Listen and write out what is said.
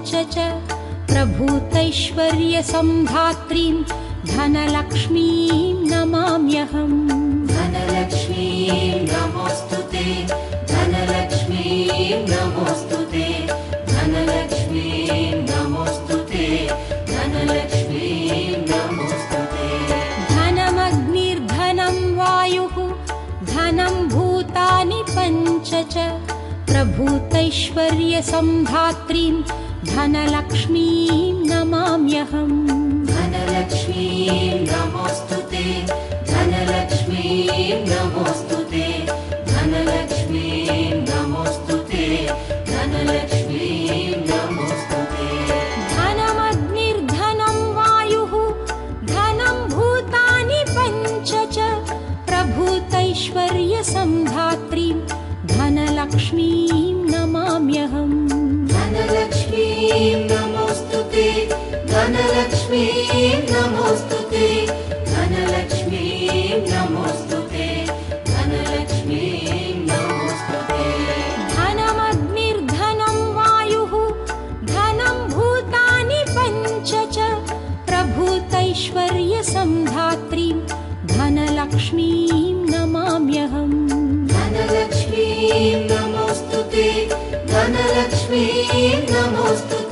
पञ्च च प्रभूतैश्वर्यसम्धात्रीं धनलक्ष्मीं नमाम्यहम्। धनलक्ष्मीं नमोऽस्तुते, धनलक्ष्मीं नमोऽस्तुते, धनलक्ष्मीं नमोऽस्तुते, धनलक्ष्मीं नमोऽस्तुते। धनमग्निर्धनं वायुः धनं भूतानि पञ्च च प्रभूतैश्वर्यसम्धात्रीं धनलक्ष्मीं नमाम्यहम्। धनलक्ष्मीं नमोऽस्तुते, धनलक्ष्मीं नमोऽस्तुते, धनलक्ष्मीं नमोऽस्तुते, धनलक्ष्मीं नमोऽस्तुते। धनमग्निर्धनं वायुः धनं भूतानि पञ्च च प्रभूतैश्वर्यसम्धात्रीं धनलक्ष्मीं नमाम्यहम्। धनलक्ष्मीं नमोऽस्तुते, धनलक्ष्मीं नमोऽस्तुते, धनलक्ष्मीं नमोऽस्तुते, धनलक्ष्मीं नमोऽस्तुते। धनमग्निर्धनं वायुः धनं भूतानि पञ्च च प्रभूतैश्वर्यसम्धात्रीं धनलक्ष्मीं नमाम्यहम्। धनलक्ष्मीं नमोऽस्तुते, धनलक्ष्मीं नमोऽस्तुते।